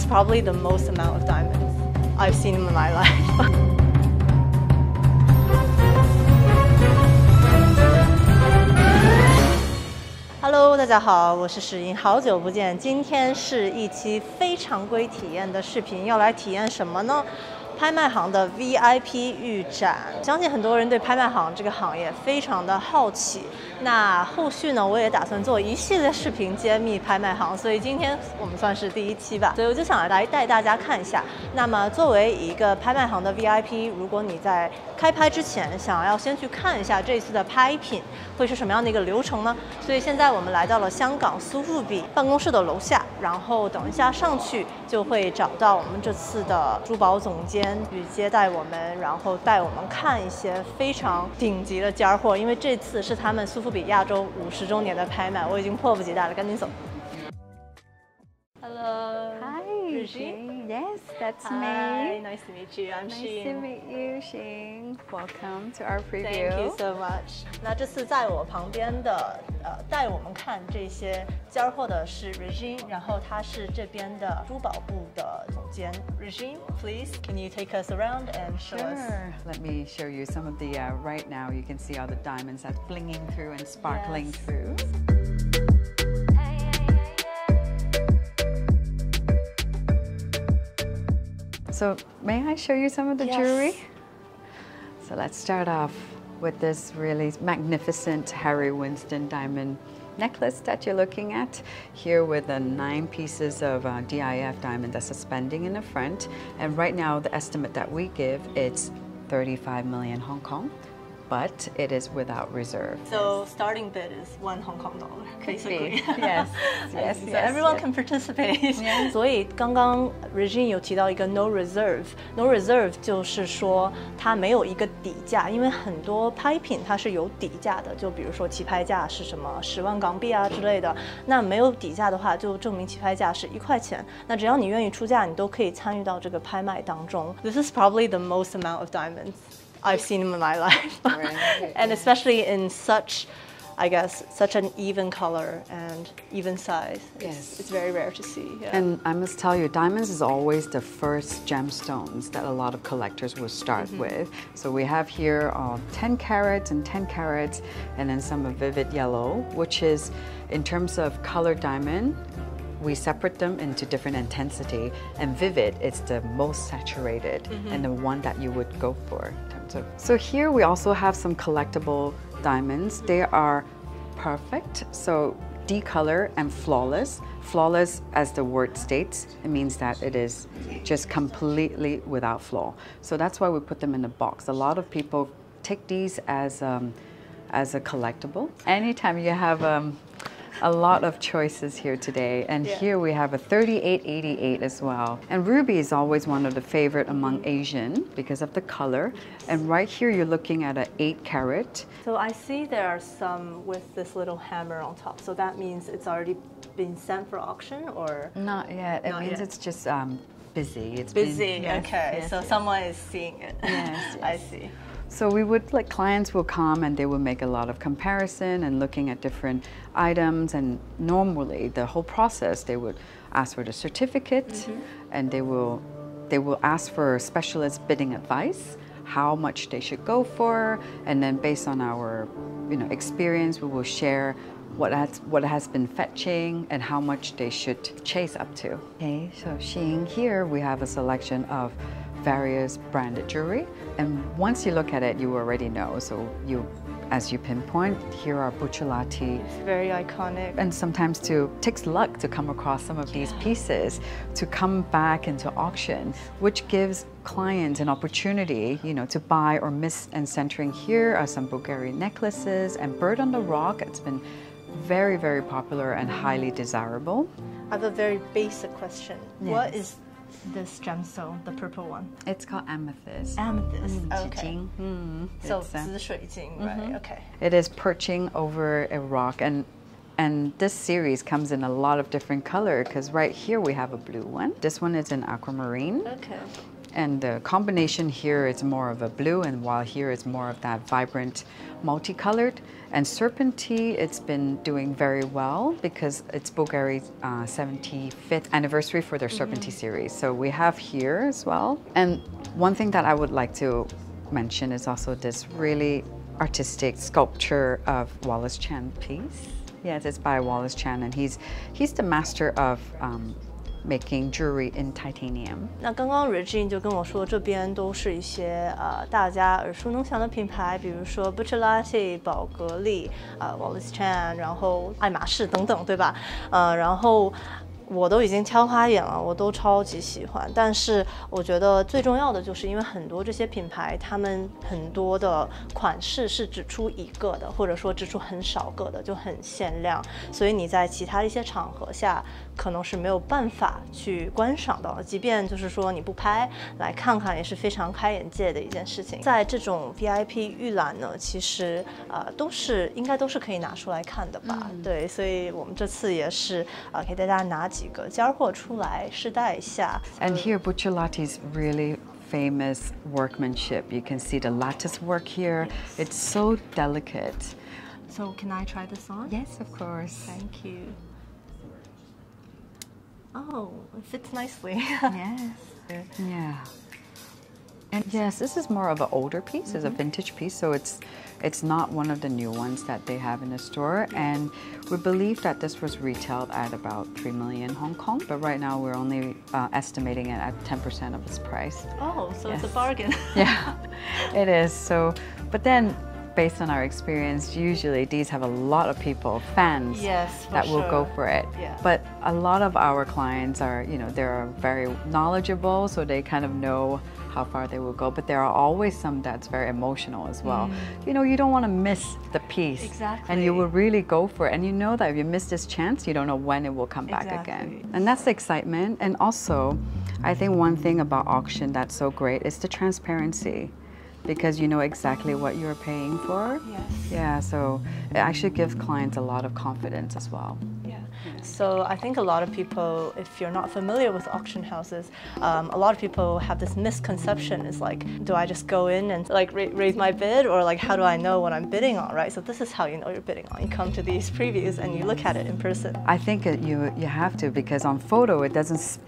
is probably the most amount of diamonds I've seen in my life. Hello， 大家好，我是Shiyin，好久不见。今天是一期非常规体验的视频，要来体验什么呢？拍卖行的 VIP 预展，相信很多人对拍卖行这个行业非常的好奇。那后续呢，我也打算做一系列视频揭秘拍卖行，所以今天我们算是第一期吧。所以我就想来带大家看一下。那么作为一个拍卖行的 VIP， 如果你在开拍之前想要先去看一下这次的拍品会是什么样的一个流程呢？所以现在我们来到了香港苏富比办公室的楼下，然后等一下上去就会找到我们这次的珠宝总监。去接待我们，然后带我们看一些非常顶级的尖货，因为这次是他们苏富比亚洲50周年的拍卖，我已经迫不及待了，赶紧走。Hello. Hi. Shiyin. Yes, that's Hi. me. Nice to meet you. I'm Shiyin. Nice to meet you, Shiyin. Welcome to our preview. Thank you so much. 那这次在我旁边的带我们看这些尖货的是 Shiyin， 然后他是这边的珠宝部的总监。Shiyin, please, can you take us around and show us? Sure. Let me show you some of the. Right now, you can see all the diamonds that's blinging through and sparkling through. So, may I show you some of the jewelry? So let's start off with this really magnificent Harry Winston diamond necklace that you're looking at here with the 9 pieces of DIF diamond that's suspending in the front. And right now the estimate that we give, it's 35 million Hong Kong, but it is without reserve. So starting bid is $1 Hong Kong, basically. Yes, yes, so yes. everyone can participate. 所以刚刚 Shiyin 有提到一个 no reserve，no reserve 就是说它没有一个底价，因为很多拍品它是有底价的，就比如说起拍价是什么10万港币啊之类的，那没有底价的话，就证明起拍价是1块钱。那只要你愿意出价，你都可以参与到这个拍卖当中。This is probably the most amount of diamonds I've seen in my life. And especially in such, I guess, such an even color and even size. Yes. It's very rare to see. Yeah. And I must tell you, diamonds is always the first gemstones that a lot of collectors will start with. So we have here 10 carats and 10 carats, and then some of vivid yellow, which is, in terms of colored diamond, we separate them into different intensity, and vivid is the most saturated and the one that you would go for in terms of. So here we also have some collectible diamonds. They are perfect, so decolor and flawless. Flawless, as the word states, it means that it is just completely without flaw. So that's why we put them in a box. A lot of people take these as a collectible. Anytime you have a lot of choices here today, and here we have a 3888 as well. And ruby is always one of the favorite among Asian because of the color. And right here you're looking at an 8 carat. So I see there are some with this little hammer on top. So that means it's already been sent for auction, or? Not yet. It means it's just busy. It's busy. Yes, okay. yes, so yes. Someone is seeing it. Yes, I yes. see. So we would, like, clients will come and they will make a lot of comparison and looking at different items, and normally the whole process they would ask for the certificate and they will ask for specialist bidding advice, how much they should go for, and then based on our experience we will share what has been fetching and how much they should chase up to. Okay, so Shiyin, here we have a selection of various branded jewelry, and once you look at it you already know. So as you pinpoint, here are buccellati. It's very iconic. And sometimes it takes luck to come across some of these pieces to come back into auction, which gives clients an opportunity, to buy or miss. And centering here are some Bulgarian necklaces and bird on the rock. It's been very, very popular and highly desirable. I have a very basic question. Yes. What is this gemstone, the purple one? It's called amethyst. Amethyst. Okay. So It's, 紫水晶, right? Okay. It is perching over a rock, and this series comes in a lot of different color, because right here we have a blue one. This one is an aquamarine. Okay. And the combination here is more of a blue, and while here is more of that vibrant multicolored. And Serpentine, it's been doing very well because it's Bulgaria's 75th anniversary for their Serpentine series. So we have here as well. And one thing that I would like to mention is also this really artistic sculpture of Wallace Chan piece. Yes, it's by Wallace Chan, and he's the master of making jewelry in titanium. 那刚刚 Regine 就跟我说，这边都是一些大家耳熟能详的品牌，比如说 Buccellati、宝格丽、Wallace Chan， 然后爱马仕等等，对吧？然后我都已经挑花眼了，我都超级喜欢。但是我觉得最重要的就是，因为很多这些品牌，他们很多的款式是只出一个的，或者说只出很少个的，就很限量，所以你在其他一些场合下可能是没有办法去观赏到的。即便就是说你不拍来看看，也是非常开眼界的一件事情。在这种 VIP 预览呢，其实应该都是可以拿出来看的吧？对，所以我们这次也是给大家拿几个尖货出来试戴一下。And here Buccellati's really famous workmanship. You can see the lattice work here. Yes. It's so delicate. So can I try this on? Yes, of course. Thank you. Oh, it fits nicely. Yes. Yeah. And yes, this is more of an older piece. It's a vintage piece, so it's not one of the new ones that they have in the store. And we believe that this was retailed at about 3 million Hong Kong, but right now we're only estimating it at 10% of its price. Oh, so yes. It's a bargain. Yeah, it is. So, but then based on our experience, usually these have a lot of people, fans, yes, that will go for it. Yeah. But a lot of our clients are, they're very knowledgeable, so they kind of know how far they will go, but there are always some that's very emotional as well. You don't want to miss the piece. Exactly. And you will really go for it. And you know that if you miss this chance, you don't know when it will come back again. And that's the excitement. And also, I think one thing about auction that's so great is the transparency, because you know exactly what you're paying for. Yes. Yeah, so it actually gives clients a lot of confidence as well. Yeah. So I think a lot of people, if you're not familiar with auction houses, a lot of people have this misconception. It's like, do I just go in and like raise my bid, or like how do I know what I'm bidding on, right? So this is how you know you're bidding on. You come to these previews and you look at it in person. I think you have to, because on photo it doesn't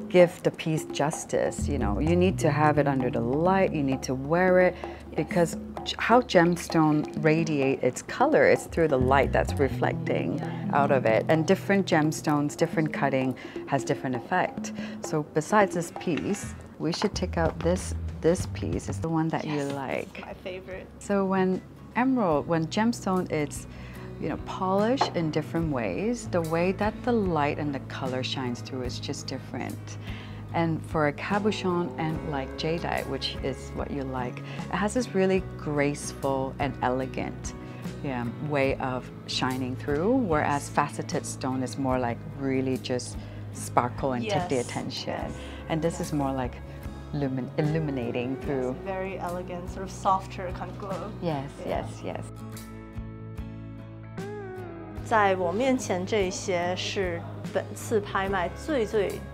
give the piece justice. You need to have it under the light, you need to wear it, because how gemstone radiate its color is through the light that's reflecting out of it. And different gemstones, different cutting has different effect. So besides this piece, we should take out this piece. It's the one that you like. My favorite. So when gemstone is polished in different ways, the way that the light and the color shines through is just different. And for a cabochon and like jadeite, which is what you like, it has this really graceful and elegant way of shining through, whereas faceted stone is more like really just sparkle and take the attention. Yes. And this is more like illuminating through. Yes, very elegant, sort of softer kind of glow. Yes, yes, yes. 在我面前这些是本次拍卖最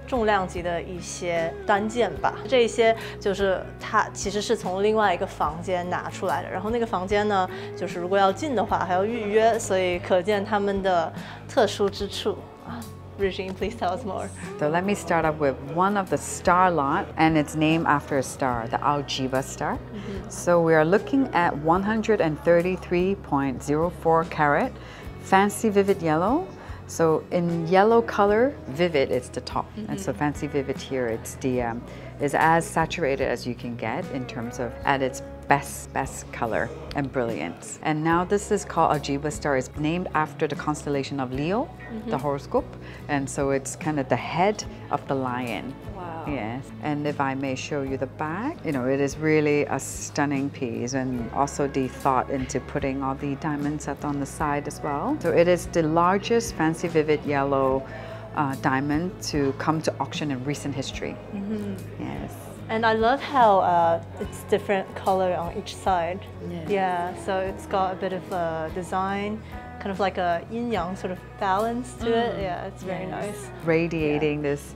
重量级的一些单件吧。这些就是它其实是从另外一个房间拿出来的，然后那个房间呢，就是如果要进的话还要预约，所以可见他们的特殊之处。Regine, please tell us more. So let me start up with one of the star lot, and it's named after a star, the Algebra star. So we are looking at 133.04 carat. Fancy vivid yellow. So in yellow color, vivid is the top, and so fancy vivid here, it's is as saturated as you can get in terms of at its best color and brilliance. And now this is called Algebra star. It's named after the constellation of Leo, the horoscope, and so it's kind of the head of the lion. Yes, and if I may show you the back, it is really a stunning piece, and also the thought into putting all the diamonds on the side as well. So it is the largest fancy vivid yellow diamond to come to auction in recent history. Yes. And I love how it's different color on each side. Yeah, so it's got a bit of a design, kind of like a yin-yang sort of balance to it. Yeah, it's very nice. Radiating this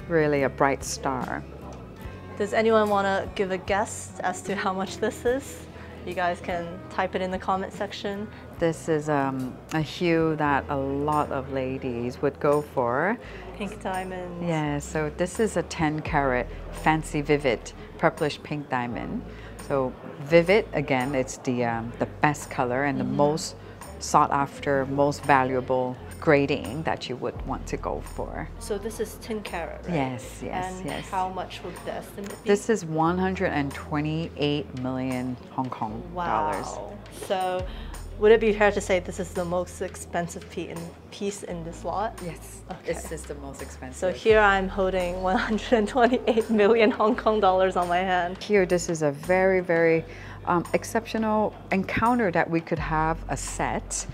really a bright star. Does anyone want to give a guess as to how much this is? You guys can type it in the comment section. This is a hue that a lot of ladies would go for. Pink diamond. Yeah, so this is a 10 carat fancy vivid purplish pink diamond. So vivid, again, it's the best color and the most sought after, most valuable grading that you would want to go for. So this is 10 carat, right? Yes, yes, and yes. how much would the estimate be? This is 128 million Hong Kong dollars. Wow. So would it be fair to say this is the most expensive piece in this lot? Yes, Okay. this is the most expensive. So here I'm holding 128 million Hong Kong dollars on my hand. Here, this is a very, very exceptional encounter that we could have a set.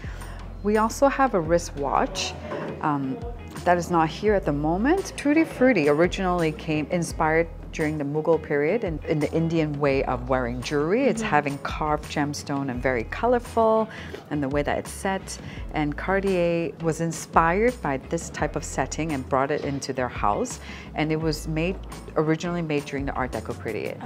We also have a wristwatch that is not here at the moment. Tutti Frutti originally came inspired during the Mughal period in the Indian way of wearing jewelry. It's having carved gemstone and very colorful, and the way that it's set. And Cartier was inspired by this type of setting and brought it into their house. And it was originally made during the Art Deco period.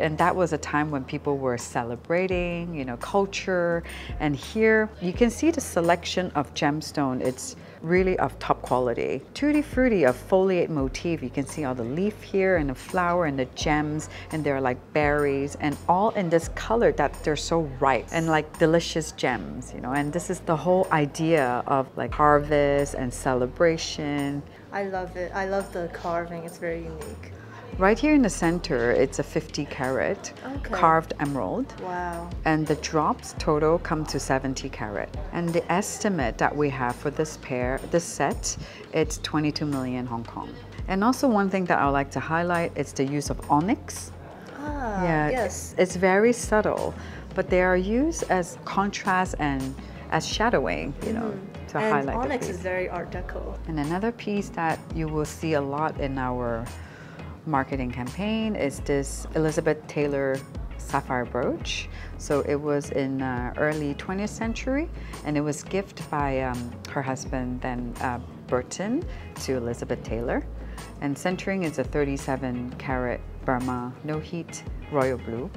And that was a time when people were celebrating, you know, culture. And here you can see the selection of gemstone. It's really of top quality. Tutti Frutti, a foliate motif. You can see all the leaf here and the flower and the gems, and they're like berries, and all in this color that they're so ripe and like delicious gems, you know. And this is the whole idea of like harvest and celebration. I love it. I love the carving. It's very unique. Right here in the center, it's a 50 carat carved emerald. Wow. And the drops total come to 70 carat. And the estimate that we have for this set, it's 22 million Hong Kong. And also one thing that I would like to highlight is the use of onyx. Yes. It's very subtle, but they are used as contrast and as shadowing, you know, to highlight the onyx piece. is very Art Deco. And another piece that you will see a lot in our marketing campaign is this Elizabeth Taylor sapphire brooch. So it was in early 20th century, and it was gifted by her husband, then Burton, to Elizabeth Taylor. And centering is a 37 carat Burma no heat royal blue.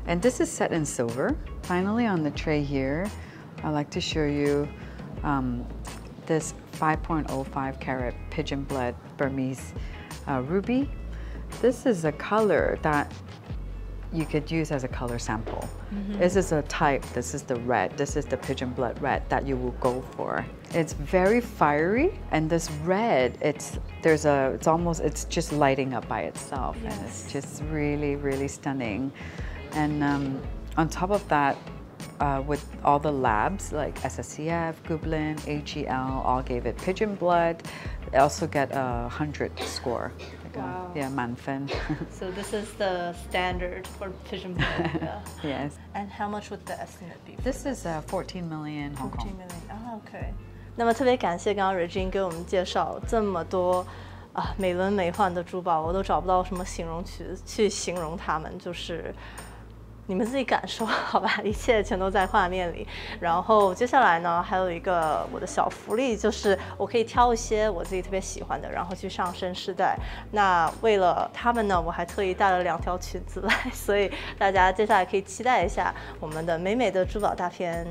And this is set in silver. Finally, on the tray here, I'd like to show you this 5.05 carat pigeon blood Burmese ruby. This is a color that you could use as a color sample. This is a type, this is the red, this is the pigeon blood red that you will go for. It's very fiery, and this red, it's just lighting up by itself. Yes. And it's just really, really stunning. And on top of that, with all the labs like SSCF, Gublin, AGL, all gave it pigeon blood. They also get a 100 score. Wow. Yeah, Manfen. So this is the standard for pigeon blood. Yeah. Yes. And how much would the estimate be? This is 14 million Hong Kong. 14 million. OK。那么特别感谢刚刚 Regine 给我们介绍这么多美轮美奂的珠宝，我都找不到什么形容词去形容它们，就是你们自己感受好吧，一切全都在画面里。然后接下来呢，还有一个我的小福利，就是我可以挑一些我自己特别喜欢的，然后去上身试戴。那为了他们呢，我还特意带了2条裙子来，所以大家接下来可以期待一下我们的美美的珠宝大片。